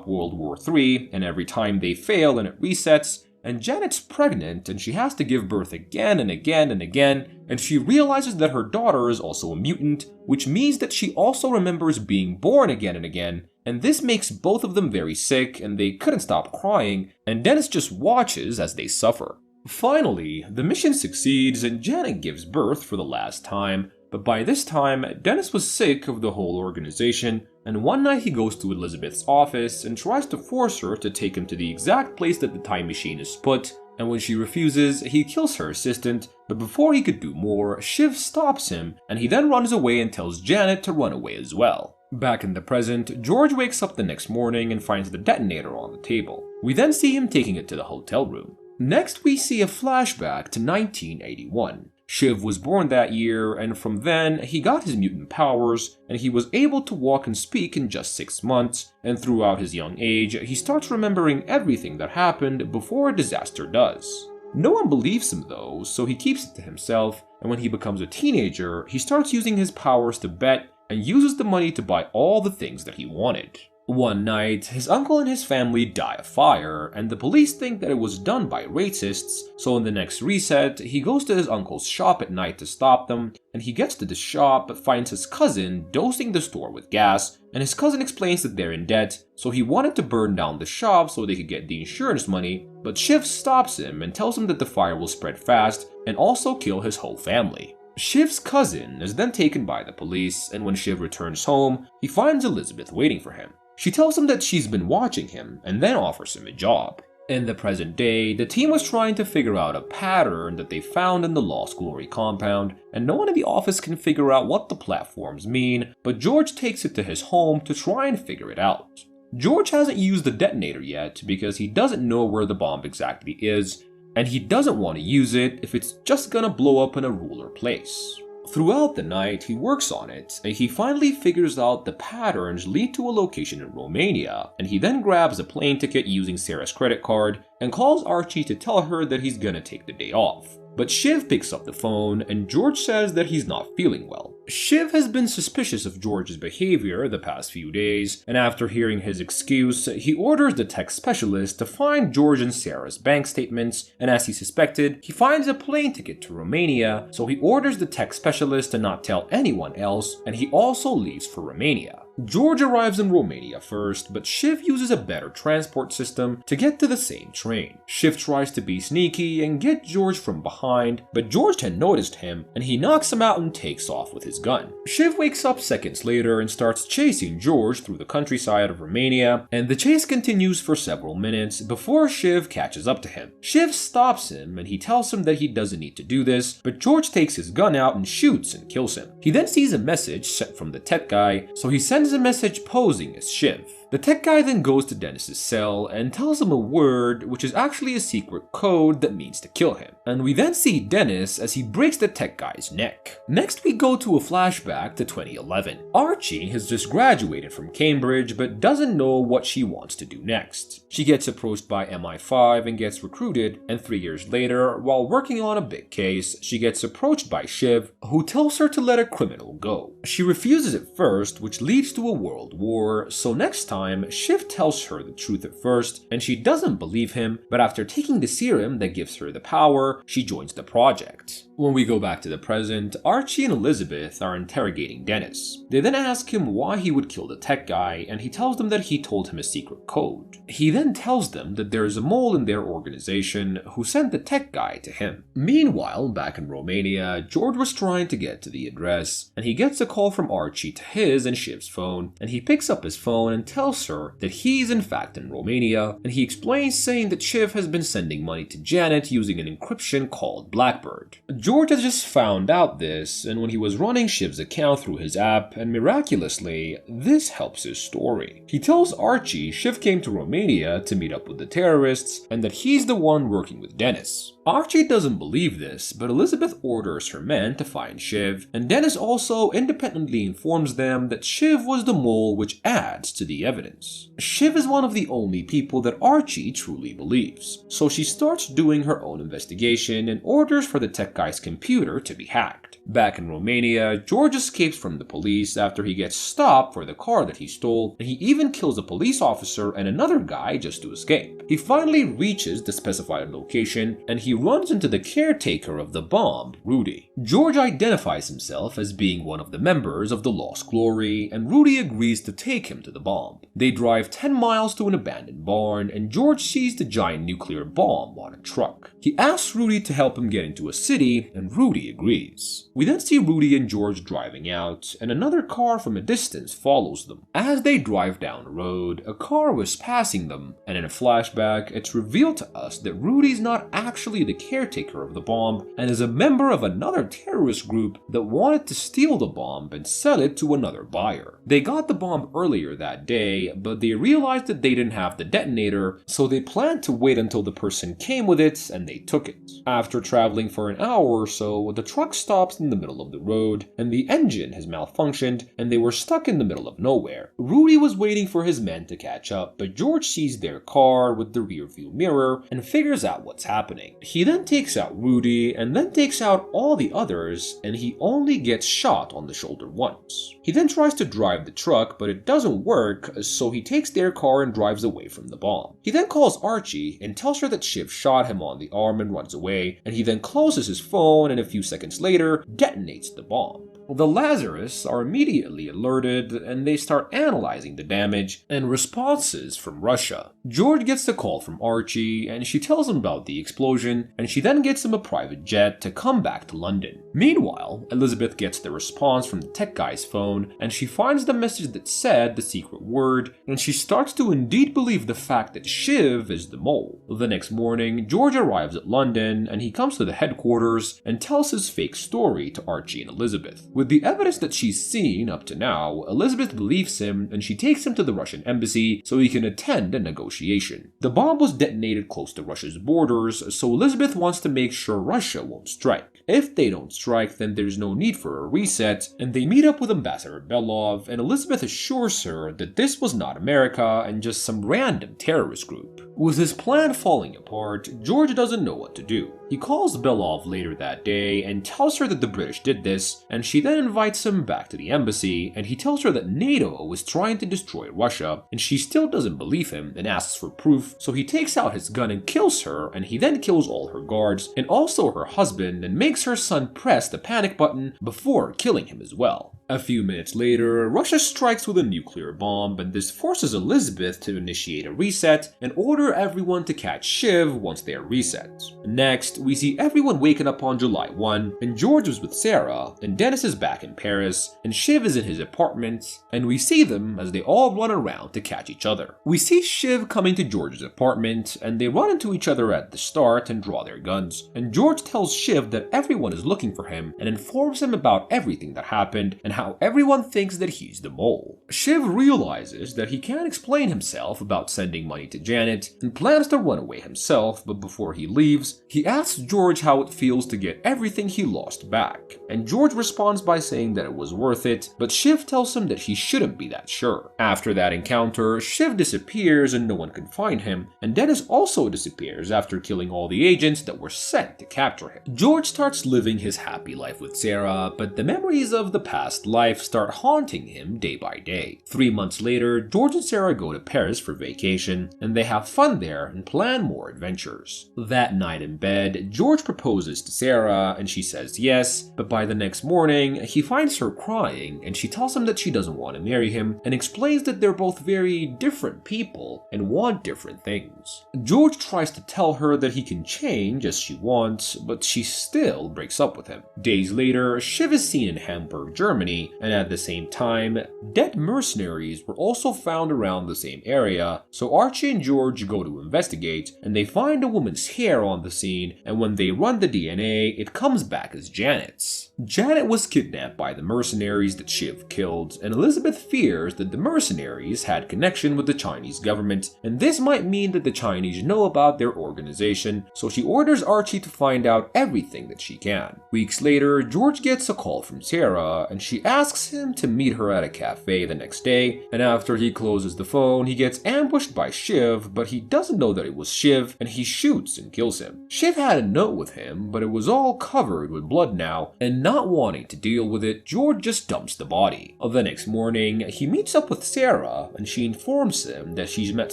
stop World War III, and every time they fail and it resets, and Janet's pregnant and she has to give birth again and again and again, and she realizes that her daughter is also a mutant, which means that she also remembers being born again and again, and this makes both of them very sick and they couldn't stop crying, and Dennis just watches as they suffer. Finally, the mission succeeds and Janet gives birth for the last time, but by this time, Dennis was sick of the whole organization, and one night he goes to Elizabeth's office and tries to force her to take him to the exact place that the time machine is put, and when she refuses, he kills her assistant, but before he could do more, Shiv stops him, and he then runs away and tells Janet to run away as well. Back in the present, George wakes up the next morning and finds the detonator on the table. We then see him taking it to the hotel room. Next, we see a flashback to 1981. Shiv was born that year, and from then, he got his mutant powers, and he was able to walk and speak in just 6 months, and throughout his young age, he starts remembering everything that happened before a disaster does. No one believes him though, so he keeps it to himself, and when he becomes a teenager, he starts using his powers to bet, and uses the money to buy all the things that he wanted. One night, his uncle and his family die of fire, and the police think that it was done by racists, so in the next reset, he goes to his uncle's shop at night to stop them, and he gets to the shop but finds his cousin dosing the store with gas, and his cousin explains that they're in debt, so he wanted to burn down the shop so they could get the insurance money, but Shiv stops him and tells him that the fire will spread fast and also kill his whole family. Shiv's cousin is then taken by the police, and when Shiv returns home, he finds Elizabeth waiting for him. She tells him that she's been watching him, and then offers him a job. In the present day, the team was trying to figure out a pattern that they found in the Lost Glory compound, and no one in the office can figure out what the platforms mean, but George takes it to his home to try and figure it out. George hasn't used the detonator yet because he doesn't know where the bomb exactly is, and he doesn't want to use it if it's just gonna blow up in a ruler place. Throughout the night, he works on it, and he finally figures out the patterns lead to a location in Romania, and he then grabs a plane ticket using Sarah's credit card and calls Archie to tell her that he's gonna take the day off. But Shiv picks up the phone, and George says that he's not feeling well. Shiv has been suspicious of George's behavior the past few days, and after hearing his excuse, he orders the tech specialist to find George and Sarah's bank statements, and as he suspected, he finds a plane ticket to Romania, so he orders the tech specialist to not tell anyone else, and he also leaves for Romania. George arrives in Romania first, but Shiv uses a better transport system to get to the same train. Shiv tries to be sneaky and get George from behind, but George had noticed him, and he knocks him out and takes off with his gun. Shiv wakes up seconds later and starts chasing George through the countryside of Romania, and the chase continues for several minutes before Shiv catches up to him. Shiv stops him, and he tells him that he doesn't need to do this, but George takes his gun out and shoots and kills him. He then sees a message sent from the tech guy, so he sends a message posing as Shiv. The tech guy then goes to Dennis's cell and tells him a word which is actually a secret code that means to kill him. And we then see Dennis as he breaks the tech guy's neck. Next we go to a flashback to 2011. Archie has just graduated from Cambridge but doesn't know what she wants to do next. She gets approached by MI5 and gets recruited, and 3 years later, while working on a big case, she gets approached by Shiv, who tells her to let a criminal go. She refuses at first, which leads to a world war, so next time Shiv tells her the truth at first, and she doesn't believe him, but after taking the serum that gives her the power, she joins the project. When we go back to the present, Archie and Elizabeth are interrogating Dennis. They then ask him why he would kill the tech guy, and he tells them that he told him a secret code. He then tells them that there is a mole in their organization who sent the tech guy to him. Meanwhile, back in Romania, George was trying to get to the address, and he gets a call from Archie to his and Shiv's phone, and he picks up his phone and tells her that he's in fact in Romania, and he explains saying that Shiv has been sending money to Janet using an encryption called Blackbird. George has just found out this, and when he was running Shiv's account through his app, and miraculously, this helps his story. He tells Archie Shiv came to Romania to meet up with the terrorists, and that he's the one working with Dennis. Archie doesn't believe this, but Elizabeth orders her men to find Shiv, and Dennis also independently informs them that Shiv was the mole, which adds to the evidence. evidence. Shiv is one of the only people that Archie truly believes, so she starts doing her own investigation and orders for the tech guy's computer to be hacked. Back in Romania, George escapes from the police after he gets stopped for the car that he stole, and he even kills a police officer and another guy just to escape. He finally reaches the specified location, and he runs into the caretaker of the bomb, Rudy. George identifies himself as being one of the members of the Lost Glory, and Rudy agrees to take him to the bomb. They drive 10 miles to an abandoned barn, and George sees the giant nuclear bomb on a truck. He asks Rudy to help him get into a city, and Rudy agrees. We then see Rudy and George driving out, and another car from a distance follows them. As they drive down the road, a car was passing them, and in a flashback, it's revealed to us that Rudy's not actually the caretaker of the bomb, and is a member of another terrorist group that wanted to steal the bomb and sell it to another buyer. They got the bomb earlier that day, but they realized that they didn't have the detonator, so they planned to wait until the person came with it, and they took it. After traveling for an hour or so, the truck stops in the middle of the road, and the engine has malfunctioned, and they were stuck in the middle of nowhere. Rudy was waiting for his men to catch up, but George sees their car with the rear view mirror and figures out what's happening. He then takes out Rudy, and then takes out all the others, and he only gets shot on the shoulder once. He then tries to drive the truck, but it doesn't work, so he takes their car and drives away from the bomb. He then calls Archie and tells her that Shiv shot him on the arm and runs away, and he then closes his phone and a few seconds later detonates the bomb. The Lazarus are immediately alerted, and they start analyzing the damage and responses from Russia. George gets the call from Archie, and she tells him about the explosion, and she then gets him a private jet to come back to London. Meanwhile, Elizabeth gets the response from the tech guy's phone, and she finds the message that said the secret word, and she starts to indeed believe the fact that Shiv is the mole. The next morning, George arrives at London, and he comes to the headquarters and tells his fake story to Archie and Elizabeth. With the evidence that she's seen up to now, Elizabeth believes him, and she takes him to the Russian embassy so he can attend a negotiation. The bomb was detonated close to Russia's borders, so Elizabeth wants to make sure Russia won't strike. If they don't strike, then there's no need for a reset, and they meet up with Ambassador Belov, and Elizabeth assures her that this was not America and just some random terrorist group. With his plan falling apart, George doesn't know what to do. He calls Belov later that day and tells her that the British did this, and she then invites him back to the embassy, and he tells her that NATO was trying to destroy Russia, and she still doesn't believe him and asks for proof, so he takes out his gun and kills her, and he then kills all her guards, and also her husband, and makes her son press the panic button before killing him as well. A few minutes later, Russia strikes with a nuclear bomb, and this forces Elizabeth to initiate a reset and order everyone to catch Shiv once they are reset. Next, we see everyone waking up on July 1, and George is with Sarah, and Dennis is back in Paris, and Shiv is in his apartment, and we see them as they all run around to catch each other. We see Shiv coming to George's apartment, and they run into each other at the start and draw their guns, and George tells Shiv that everyone is looking for him and informs him about everything that happened and how everyone thinks that he's the mole. Shiv realizes that he can't explain himself about sending money to Janet and plans to run away himself, but before he leaves, he asks George how it feels to get everything he lost back, and George responds by saying that it was worth it, but Shiv tells him that he shouldn't be that sure. After that encounter, Shiv disappears and no one can find him, and Dennis also disappears after killing all the agents that were sent to capture him. George starts living his happy life with Sarah, but the memories of the past life start haunting him day by day. 3 months later, George and Sarah go to Paris for vacation, and they have fun there and plan more adventures. That night in bed, George proposes to Sarah, and she says yes, but by the next morning, he finds her crying, and she tells him that she doesn't want to marry him, and explains that they're both very different people and want different things. George tries to tell her that he can change as she wants, but she still breaks up with him. Days later, Shiv is seen in Hamburg, Germany, and at the same time, dead mercenaries were also found around the same area, so Archie and George go to investigate, and they find a woman's hair on the scene, and when they run the DNA, it comes back as Janet's. Janet was kidnapped by the mercenaries that Shiv killed, and Elizabeth fears that the mercenaries had connection with the Chinese government, and this might mean that the Chinese know about their organization, so she orders Archie to find out everything that she can. Weeks later, George gets a call from Sarah, and she asks him to meet her at a cafe the next day, and after he closes the phone, he gets ambushed by Shiv, but he doesn't know that it was Shiv, and he shoots and kills him. Shiv had a note with him, but it was all covered with blood now, and not wanting to deal with it, George just dumps the body. The next morning, he meets up with Sarah, and she informs him that she's met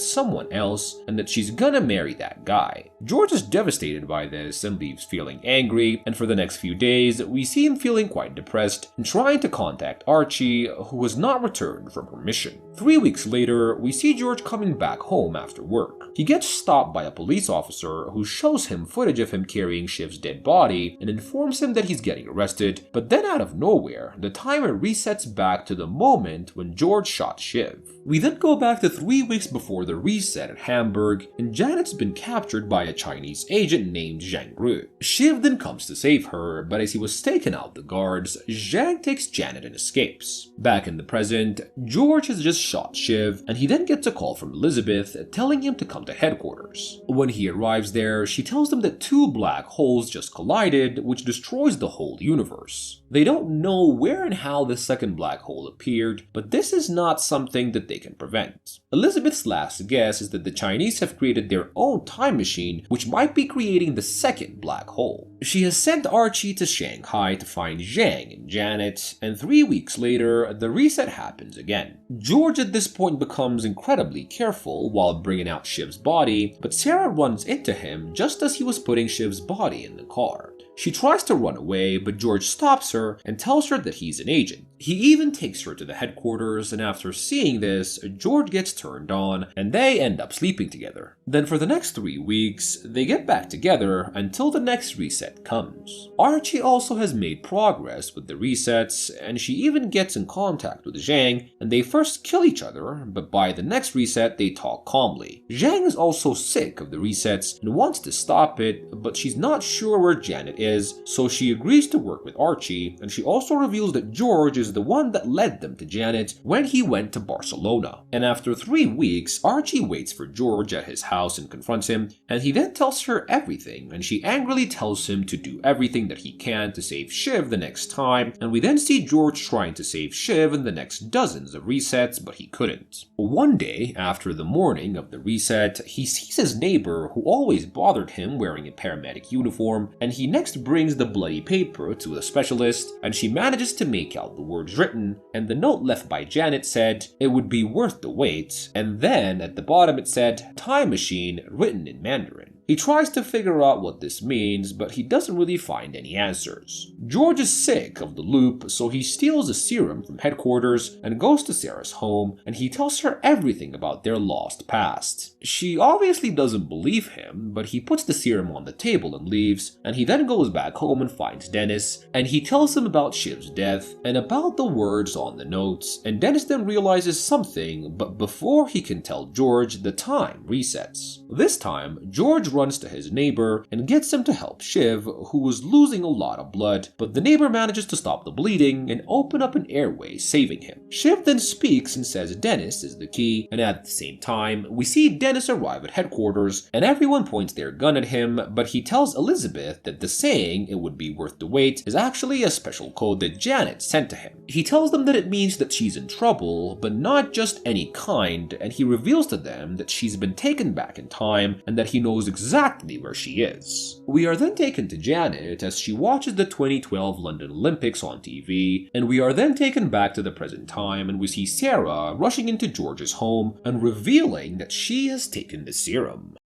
someone else, and that she's gonna marry that guy. George is devastated by this and leaves feeling angry, and for the next few days, we see him feeling quite depressed and trying to contact Archie, who has not returned from her mission. 3 weeks later, we see George coming back home after work. He gets stopped by a police officer who shows him footage of him carrying Shiv's dead body and informs him that he's getting arrested, but then out of nowhere, the timer resets back to the moment when George shot Shiv. We then go back to 3 weeks before the reset at Hamburg, and Janet's been captured by a Chinese agent named Zhang Ru. Shiv then comes to save her, but as he was taken out the guards, Zhang takes Janet and escapes. Back in the present, George has just shot Shiv, and he then gets a call from Elizabeth telling him to come to headquarters. When he arrives there, she tells them that 2 black holes just collided, which destroys the whole universe. They don't know where and how the second black hole appeared, but this is not something that they can prevent. Elizabeth's last guess is that the Chinese have created their own time machine, which might be creating the second black hole. She has sent Archie to Shanghai to find Zhang and Janet, and 3 weeks later, the reset happens again. George at this point becomes incredibly careful while bringing out Shiv's body, but Sarah runs into him just as he was putting Shiv's body in the car. She tries to run away, but George stops her and tells her that he's an agent. He even takes her to the headquarters, and after seeing this, George gets turned on, and they end up sleeping together. Then for the next 3 weeks, they get back together until the next reset comes. Archie also has made progress with the resets, and she even gets in contact with Zhang, and they first kill each other, but by the next reset, they talk calmly. Zhang is also sick of the resets and wants to stop it, but she's not sure where Janet is, so she agrees to work with Archie, and she also reveals that George is the one that led them to Janet when he went to Barcelona. And after 3 weeks, Archie waits for George at his house and confronts him, and he then tells her everything, and she angrily tells him to do everything that he can to save Shiv the next time, and we then see George trying to save Shiv in the next dozens of resets, but he couldn't. One day, after the morning of the reset, he sees his neighbor who always bothered him wearing a paramedic uniform, and he next brings the bloody paper to the specialist, and she manages to make out the words written, and the note left by Janet said, "It would be worth the wait," and then at the bottom it said, "Time Machine," written in Mandarin. He tries to figure out what this means, but he doesn't really find any answers. George is sick of the loop, so he steals a serum from headquarters and goes to Sarah's home, and he tells her everything about their lost past. She obviously doesn't believe him, but he puts the serum on the table and leaves, and he then goes back home and finds Dennis, and he tells him about Shiv's death and about the words on the notes, and Dennis then realizes something, but before he can tell George, the time resets. This time, George runs to his neighbor and gets him to help Shiv, who was losing a lot of blood, but the neighbor manages to stop the bleeding and open up an airway, saving him. Shiv then speaks and says Dennis is the key, and at the same time, we see Dennis arrive at headquarters, and everyone points their gun at him, but he tells Elizabeth that the saying, "it would be worth the wait," is actually a special code that Janet sent to him. He tells them that it means that she's in trouble, but not just any kind, and he reveals to them that she's been taken back in time, and that he knows exactly where she is. We are then taken to Janet as she watches the 2012 London Olympics on TV, and we are then taken back to the present time, and we see Sarah rushing into George's home and revealing that she has taken the serum.